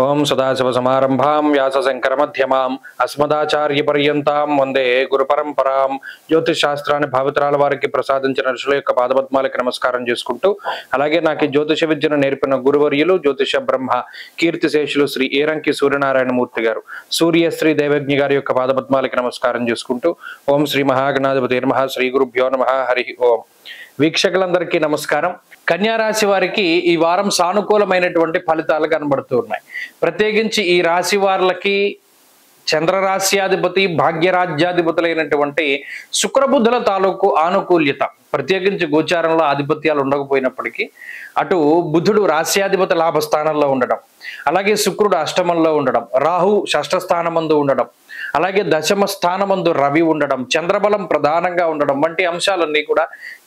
ఓం సదాశివసమారంభాం వ్యాసశంకరమధ్యమాం అస్మదాచార్యపర్యంతాం వందే గురు పరంపరాం. జ్యోతిష్ శాస్త్రాన్ని భావితరాల వారికి ప్రసాదించిన ఋషుల యొక్క పాదపద్మాలకి నమస్కారం చేసుకుంటూ, అలాగే నాకు జ్యోతిష విద్యను నేర్పిన గురువర్యులు జ్యోతిష బ్రహ్మ కీర్తిశేషులు శ్రీ ఏరంకి సూర్యనారాయణమూర్తి గారు, సూర్యశ్రీ దేవజ్ఞ గారి యొక్క పాదపద్మాలకి నమస్కారం చేసుకుంటూ, ఓం శ్రీ మహాగణాధిపతి నమః, శ్రీ గురుభ్యో నమః, హరి ఓం. వీక్షకులందరికీ నమస్కారం. కన్యారాశి వారికి ఈ వారం సానుకూలమైనటువంటి ఫలితాలు కనబడుతూ ఉన్నాయి. ప్రత్యేకించి ఈ రాశి వారికి చంద్రరాశ్యాధిపతి భాగ్యరాజ్యాధిపతులైనటువంటి శుక్రబుద్ధుల తాలూకు ఆనుకూల్యత, ప్రత్యేకించి గోచారంలో ఆధిపత్యాలు ఉండకపోయినప్పటికీ అటు బుధుడు రాశ్యాధిపతి లాభస్థానంలో ఉండడం, అలాగే శుక్రుడు అష్టమంలో ఉండడం, రాహు షష్ఠ స్థానమందు ఉండడం, అలాగే దశమ స్థానమందు రవి ఉండడం, చంద్రబలం ప్రధానంగా ఉండడం వంటి అంశాలన్నీ కూడా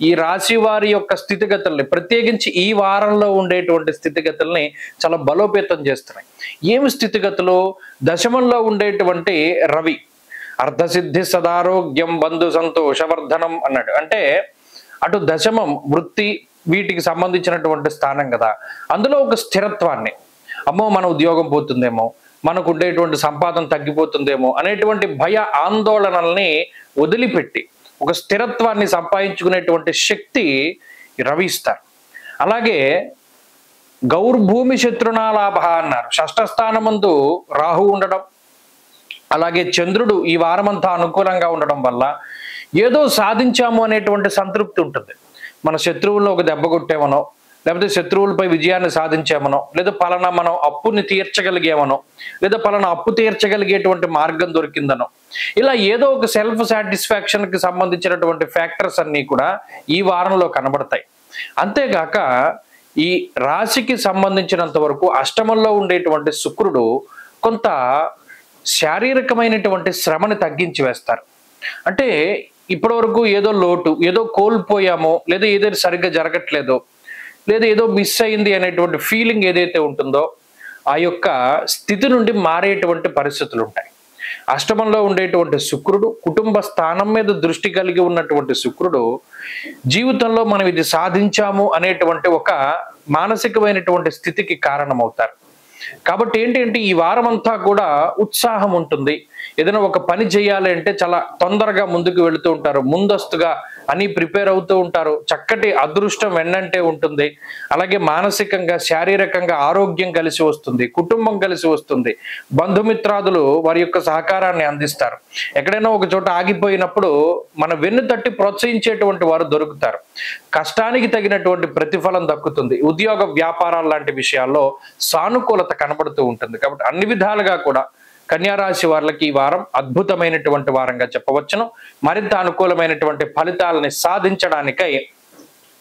ఈ రాశి వారి యొక్క స్థితిగతుల్ని, ప్రత్యేకించి ఈ వారంలో ఉండేటువంటి స్థితిగతుల్ని చాలా బలోపేతం చేస్తున్నాయి. ఏమి స్థితిగతులు? దశమంలో ఉండేటువంటి రవి అర్ధసిద్ధి సదారోగ్యం బంధు సంతోషవర్ధనం అన్నాడు. అంటే అటు దశమం వృత్తి వీటికి సంబంధించినటువంటి స్థానం కదా, అందులో ఒక స్థిరత్వాన్ని, అమ్మో మన ఉద్యోగం పోతుందేమో, మనకు ఉండేటువంటి సంపాదన తగ్గిపోతుందేమో అనేటువంటి భయ ఆందోళనల్ని వదిలిపెట్టి ఒక స్థిరత్వాన్ని సంపాదించుకునేటువంటి శక్తి రవి ఇస్తారు. అలాగే గౌర్భూమి శత్రునాలాభ అన్నారు. షష్ఠ స్థానమందు రాహు ఉండడం, అలాగే చంద్రుడు ఈ వారమంతా అనుకూలంగా ఉండడం వల్ల ఏదో సాధించాము అనేటువంటి సంతృప్తి ఉంటుంది. మన శత్రువుల్లో ఒక దెబ్బ కొట్టామనో, లేకపోతే శత్రువులపై విజయాన్ని సాధించామనో, లేదా పలానా మనం అప్పుని తీర్చగలిగామనో, లేదా పలానా అప్పు తీర్చగలిగేటువంటి మార్గం దొరికిందనో, ఇలా ఏదో ఒక సెల్ఫ్ సాటిస్ఫాక్షన్కి సంబంధించినటువంటి ఫ్యాక్టర్స్ అన్నీ కూడా ఈ వారంలో కనబడతాయి. అంతేగాక ఈ రాశికి సంబంధించినంత వరకు అష్టమంలో ఉండేటువంటి శుక్రుడు కొంత శారీరకమైనటువంటి శ్రమని తగ్గించి వేస్తారు. అంటే ఇప్పటివరకు ఏదో లోటు, ఏదో కోల్పోయామో, లేదా ఏదో సరిగ్గా జరగట్లేదో, లేదా ఏదో మిస్ అయింది అనేటువంటి ఫీలింగ్ ఏదైతే ఉంటుందో ఆ యొక్క స్థితి నుండి మారేటువంటి పరిస్థితులు ఉంటాయి. అష్టమంలో ఉండేటువంటి శుక్రుడు, కుటుంబ స్థానం మీద దృష్టి కలిగి ఉన్నటువంటి శుక్రుడు జీవితంలో మనం ఇది సాధించాము అనేటువంటి ఒక మానసికమైనటువంటి స్థితికి కారణమవుతారు. కాబట్టి ఏంటంటే ఈ వారం అంతా కూడా ఉత్సాహం ఉంటుంది. ఏదైనా ఒక పని చేయాలి అంటే చాలా తొందరగా ముందుకు వెళుతూ ఉంటారు, ముందస్తుగా అని ప్రిపేర్ అవుతూ ఉంటారు. చక్కటి అదృష్టం వెన్నంటే ఉంటుంది. అలాగే మానసికంగా శారీరకంగా ఆరోగ్యం కలిసి వస్తుంది, కుటుంబం కలిసి వస్తుంది, బంధుమిత్రాదులు వారి యొక్క సహకారాన్ని అందిస్తారు. ఎక్కడైనా ఒక చోట ఆగిపోయినప్పుడు మన వెన్ను తట్టి ప్రోత్సహించేటువంటి వారు దొరుకుతారు. కష్టానికి తగినటువంటి ప్రతిఫలం దక్కుతుంది. ఉద్యోగ వ్యాపారాలు లాంటి విషయాల్లో సానుకూలత కనబడుతూ ఉంటుంది. కాబట్టి అన్ని విధాలుగా కూడా కన్యారాశి వారికి ఈ వారం అద్భుతమైనటువంటి వారంగా చెప్పవచ్చును. మరింత అనుకూలమైనటువంటి ఫలితాలని సాధించడానికై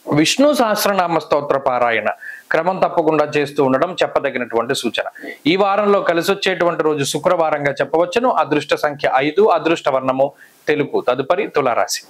విష్ణు సహస్రనామ స్తోత్ర పారాయణ క్రమం తప్పకుండా చేస్తూ ఉండడం చెప్పదగినటువంటి సూచన. ఈ వారంలో కలిసి వచ్చేటువంటి రోజు శుక్రవారంగా చెప్పవచ్చును. అదృష్ట సంఖ్య 5, అదృష్ట వర్ణము తెలుపు. తదుపరి తులారాశి.